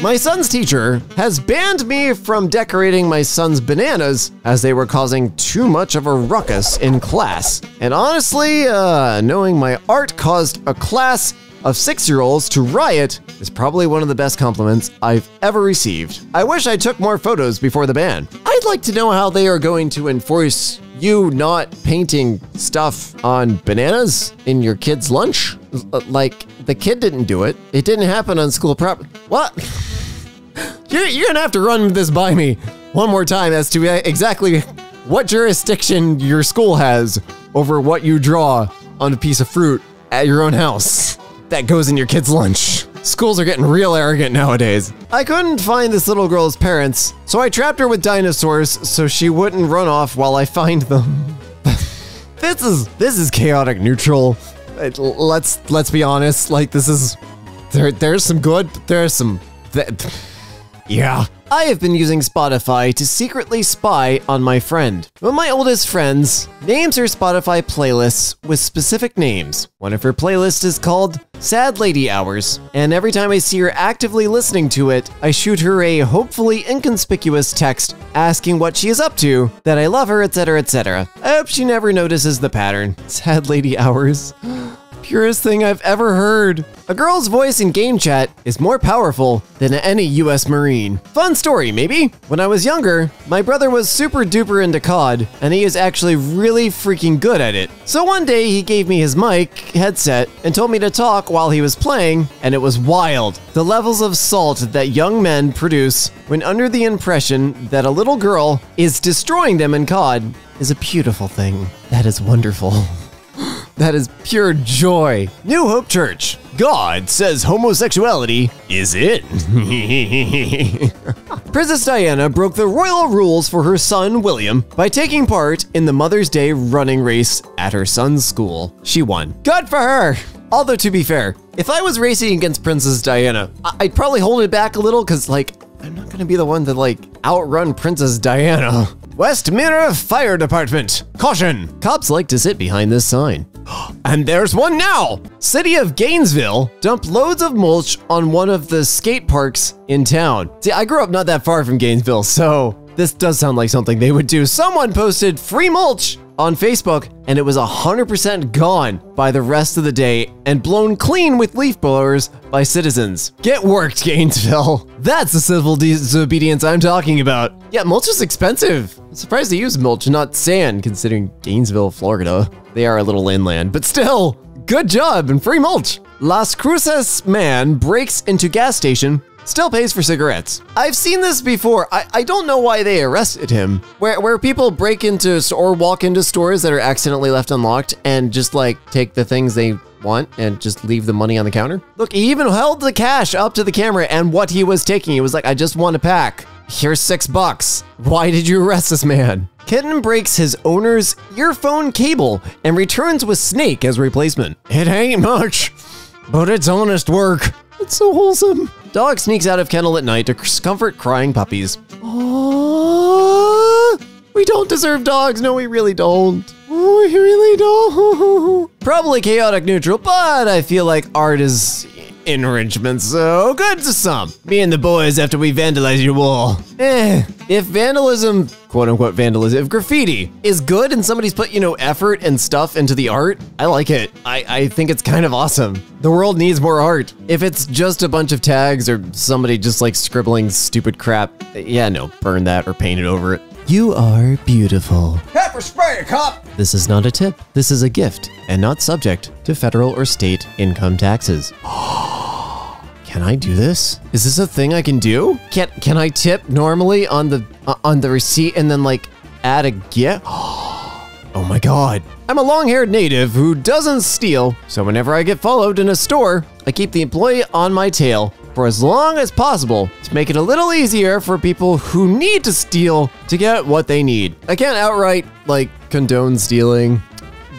My son's teacher has banned me from decorating my son's bananas as they were causing too much of a ruckus in class. And honestly, knowing my art caused a class of 6-year-olds to riot is probably one of the best compliments I've ever received. I wish I took more photos before the ban. I'd like to know how they are going to enforce you not painting stuff on bananas in your kid's lunch. Like, the kid didn't do it. It didn't happen on school property. What? You're gonna have to run this by me one more time as to exactly what jurisdiction your school has over what you draw on a piece of fruit at your own house that goes in your kid's lunch. Schools are getting real arrogant nowadays. I couldn't find this little girl's parents, so I trapped her with dinosaurs so she wouldn't run off while I find them. This is chaotic neutral. Let's be honest. Like, this is there's some good, but there's some yeah. I have been using Spotify to secretly spy on my friend. One of my oldest friends names her Spotify playlists with specific names. One of her playlists is called Sad Lady Hours, and every time I see her actively listening to it, I shoot her a hopefully inconspicuous text asking what she is up to, that I love her, etc., etc. I hope she never notices the pattern. Sad Lady Hours. Purest thing I've ever heard. A girl's voice in game chat is more powerful than any US Marine. Fun story, maybe? When I was younger, my brother was super duper into COD, and he is actually really freaking good at it. So one day he gave me his mic headset and told me to talk while he was playing, and it was wild. The levels of salt that young men produce when under the impression that a little girl is destroying them in COD is a beautiful thing. That is wonderful. That is pure joy. New Hope Church. God says homosexuality is it. Princess Diana broke the royal rules for her son, William, by taking part in the Mother's Day running race at her son's school. She won. Good for her. Although, to be fair, if I was racing against Princess Diana, I'd probably hold it back a little because, like, I'm not gonna be the one to, like, outrun Princess Diana. West Mirror Fire Department. Caution! Cops like to sit behind this sign. And there's one now! City of Gainesville dumped loads of mulch on one of the skate parks in town. See, I grew up not that far from Gainesville, so this does sound like something they would do. Someone posted free mulch on Facebook, and it was 100% gone by the rest of the day and blown clean with leaf blowers by citizens. Get worked, Gainesville. That's the civil disobedience I'm talking about. Yeah, mulch is expensive. I'm surprised they use mulch, not sand, considering Gainesville, Florida. They are a little inland, but still, good job and free mulch. Las Cruces man breaks into gas station, still pays for cigarettes. I've seen this before. I don't know why they arrested him. Where people break into or walk into stores that are accidentally left unlocked and just like take the things they want and just leave the money on the counter. Look, he even held the cash up to the camera and what he was taking. He was like, I just want a pack. Here's $6. Why did you arrest this man? Kitten breaks his owner's earphone cable and returns with snake as replacement. It ain't much, but it's honest work. It's so wholesome. Dog sneaks out of kennel at night to comfort crying puppies. Aww, we don't deserve dogs. No, we really don't. Oh, we really don't. Probably chaotic neutral, but I feel like art is enrichment, so good to some. Me and the boys after we vandalize your wall. If vandalism, quote unquote vandalism, if graffiti is good and somebody's put, you know, effort and stuff into the art, I like it. I think it's kind of awesome. The world needs more art. If it's just a bunch of tags or somebody just like scribbling stupid crap, yeah, no, burn that or paint it over it. You are beautiful. Pepper spray, cop! This is not a tip. This is a gift and not subject to federal or state income taxes. Can I do this? Is this a thing I can do? Can I tip normally on the receipt and then like add a gift? Oh my God. I'm a long-haired native who doesn't steal, so whenever I get followed in a store, I keep the employee on my tail for as long as possible to make it a little easier for people who need to steal to get what they need. I can't outright like condone stealing,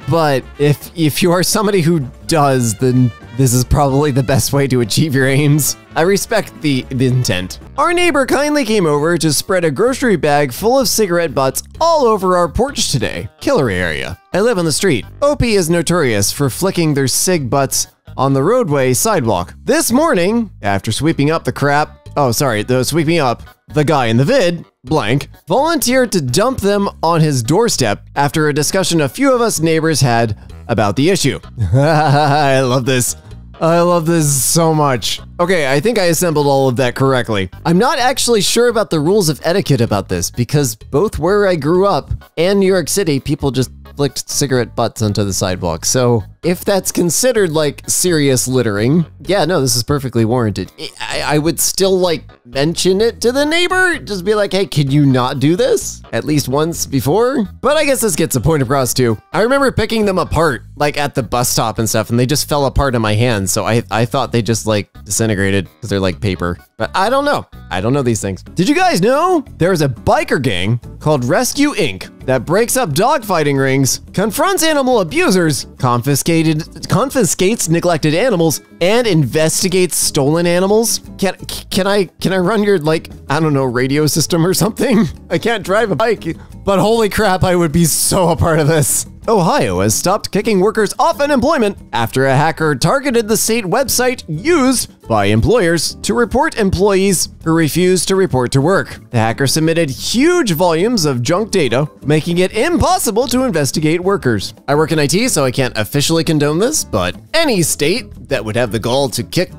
but if you are somebody who does, then this is probably the best way to achieve your aims. I respect the intent. Our neighbor kindly came over to spread a grocery bag full of cigarette butts all over our porch today. Killer area. I live on the street. OP is notorious for flicking their cig butts on the roadway sidewalk. This morning, after sweeping up the crap, oh, sorry, the Sweep Me Up, the guy in the vid, blank, volunteered to dump them on his doorstep after a discussion a few of us neighbors had about the issue. I love this. I love this so much. Okay, I think I assembled all of that correctly. I'm not actually sure about the rules of etiquette about this because both where I grew up and New York City, people just flicked cigarette butts onto the sidewalk. So if that's considered like serious littering, yeah, no, this is perfectly warranted. I would still like mention it to the neighbor, just be like, hey, can you not do this? At least once before? But I guess this gets a point across too. I remember picking them apart like at the bus stop and stuff, and they just fell apart in my hands. So I thought they just like disintegrated because they're like paper. But I don't know. I don't know these things. Did you guys know there's a biker gang called Rescue Inc. that breaks up dogfighting rings, confronts animal abusers, confiscates neglected animals, and investigates stolen animals? Can I run your, like, I don't know, radio system or something? I can't drive a bike, but holy crap, I would be so a part of this. Ohio has stopped kicking workers off unemployment after a hacker targeted the state website used by employers to report employees who refused to report to work. The hacker submitted huge volumes of junk data, making it impossible to investigate workers. I work in IT, so I can't officially condone this, but any state that would have the gall to kick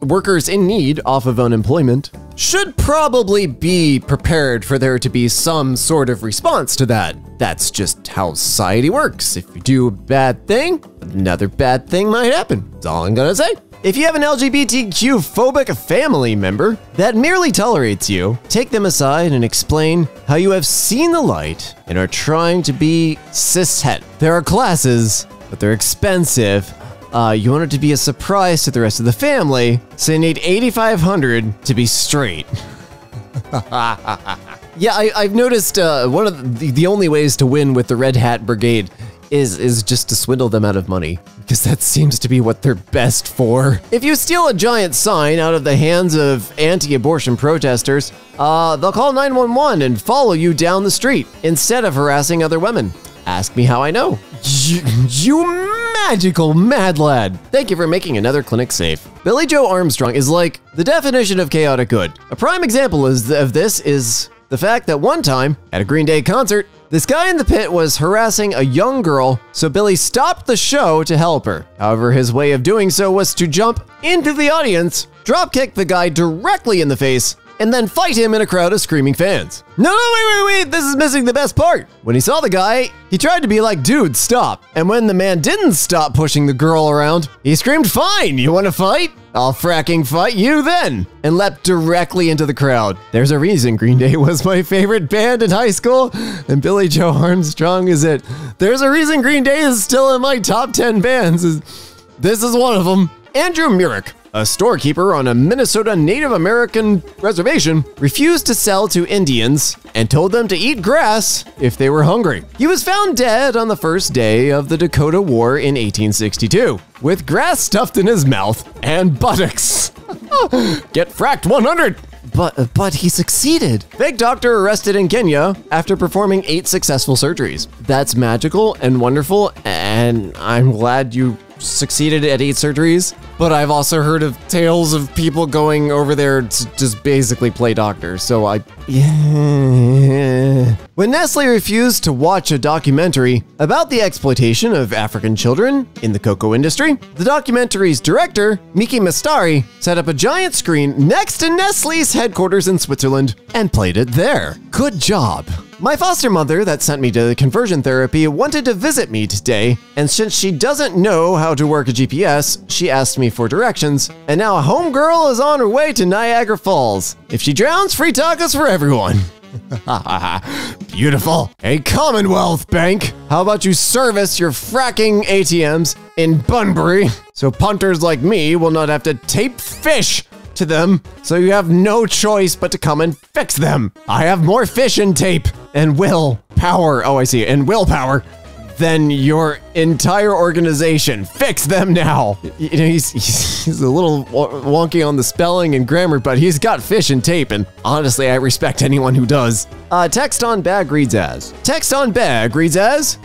workers in need off of unemployment should probably be prepared for there to be some sort of response to that. That's just how society works. If you do a bad thing, another bad thing might happen. That's all I'm gonna say. If you have an LGBTQ phobic family member that merely tolerates you, take them aside and explain how you have seen the light and are trying to be cishet. There are classes, but they're expensive. You want it to be a surprise to the rest of the family, so you need 8,500 to be straight. Yeah, I've noticed one of the only ways to win with the Red Hat Brigade is just to swindle them out of money, because that seems to be what they're best for. If you steal a giant sign out of the hands of anti-abortion protesters, they'll call 911 and follow you down the street instead of harassing other women. Ask me how I know. You magical mad lad. Thank you for making another clinic safe. Billy Joe Armstrong is like the definition of chaotic good. A prime example of this is the fact that one time at a Green Day concert, this guy in the pit was harassing a young girl, so Billy stopped the show to help her. However, his way of doing so was to jump into the audience, dropkick the guy directly in the face, and then fight him in a crowd of screaming fans. No, wait, this is missing the best part. When he saw the guy, he tried to be like, dude, stop. And when the man didn't stop pushing the girl around, he screamed, fine, you wanna fight? I'll fracking fight you then, and leapt directly into the crowd. There's a reason Green Day was my favorite band in high school, and Billy Joe Armstrong is it. There's a reason Green Day is still in my top 10 bands. This is one of them. Andrew Myrick, a storekeeper on a Minnesota Native American reservation, refused to sell to Indians and told them to eat grass if they were hungry. He was found dead on the first day of the Dakota War in 1862, with grass stuffed in his mouth and buttocks. Get fracked 100! But he succeeded. Fake doctor arrested in Kenya after performing 8 successful surgeries. That's magical and wonderful, and I'm glad you succeeded at 8 surgeries, but I've also heard of tales of people going over there to just basically play doctor, so yeah. When Nestle refused to watch a documentary about the exploitation of African children in the cocoa industry, the documentary's director, Miki Mastari, set up a giant screen next to Nestle's headquarters in Switzerland and played it there. Good job. My foster mother that sent me to conversion therapy wanted to visit me today, and since she doesn't know how to work a GPS, she asked me for directions, and now a homegirl is on her way to Niagara Falls. If she drowns, free tacos for everyone. Beautiful. A Commonwealth Bank. How about you service your fracking ATMs in Bunbury so punters like me will not have to tape fish to them, so you have no choice but to come and fix them. I have more fish and tape and willpower. Oh, I see. And willpower then your entire organization. Fix them now. You know, he's a little wonky on the spelling and grammar, but he's got fish and tape, and honestly, I respect anyone who does. Text on bag reads as,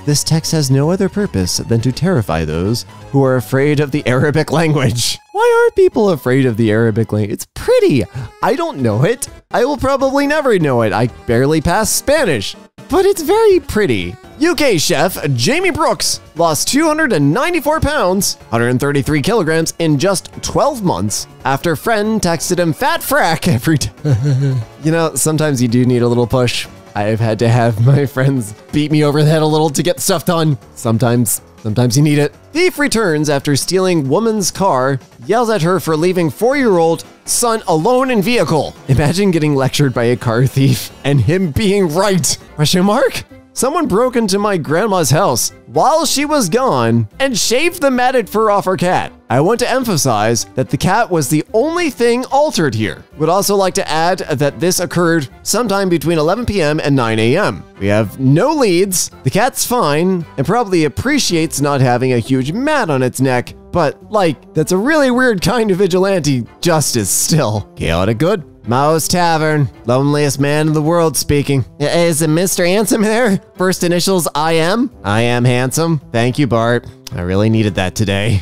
this text has no other purpose than to terrify those who are afraid of the Arabic language. Why are people afraid of the Arabic language? It's pretty. I don't know it. I will probably never know it. I barely passed Spanish, but it's very pretty. UK chef Jamie Brooks lost 294 pounds, 133 kilograms in just 12 months after friend texted him fat frack every day. You know, sometimes you do need a little push. I've had to have my friends beat me over the head a little to get stuff done. Sometimes you need it. Thief returns after stealing woman's car, yells at her for leaving 4-year-old son alone in vehicle. Imagine getting lectured by a car thief and him being right. Question mark? Someone broke into my grandma's house while she was gone and shaved the matted fur off her cat. I want to emphasize that the cat was the only thing altered here. Would also like to add that this occurred sometime between 11 p.m. and 9 a.m. We have no leads. The cat's fine and probably appreciates not having a huge mat on its neck, but like, that's a really weird kind of vigilante justice still. Chaotic good. Mao's Tavern, loneliest man in the world speaking. Is Mr. Handsome there? First initials I am. I am handsome. Thank you, Bart. I really needed that today.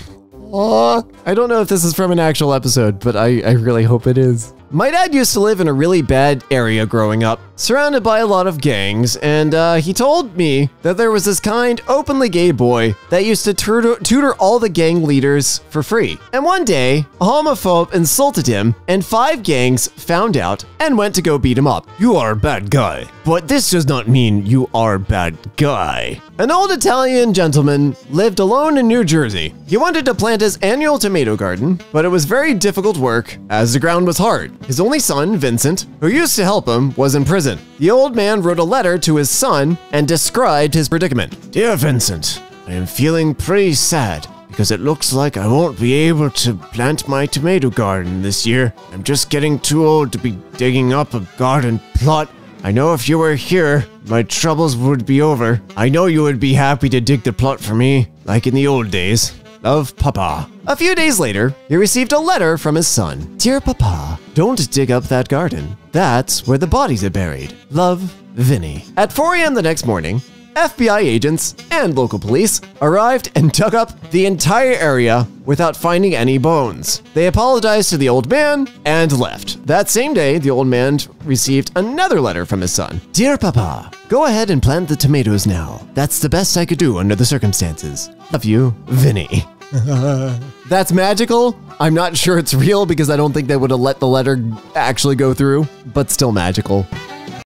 I don't know if this is from an actual episode, but I really hope it is. My dad used to live in a really bad area growing up, surrounded by a lot of gangs, and he told me that there was this kind, openly gay boy that used to tutor all the gang leaders for free. And one day, a homophobe insulted him, and 5 gangs found out and went to go beat him up. You are a bad guy, but this does not mean you are a bad guy. An old Italian gentleman lived alone in New Jersey. He wanted to plant his annual tomato garden, but it was very difficult work as the ground was hard. His only son, Vincent, who used to help him, was in prison. The old man wrote a letter to his son and described his predicament. Dear Vincent, I am feeling pretty sad because it looks like I won't be able to plant my tomato garden this year. I'm just getting too old to be digging up a garden plot. I know if you were here, my troubles would be over. I know you would be happy to dig the plot for me, like in the old days. Love, Papa. A few days later, he received a letter from his son. Dear Papa, don't dig up that garden. That's where the bodies are buried. Love, Vinny. At 4 a.m. the next morning, FBI agents and local police arrived and dug up the entire area without finding any bones. They apologized to the old man and left. That same day, the old man received another letter from his son. Dear Papa, go ahead and plant the tomatoes now. That's the best I could do under the circumstances. Love you, Vinny. That's magical. I'm not sure it's real because I don't think they would have let the letter actually go through, but still magical.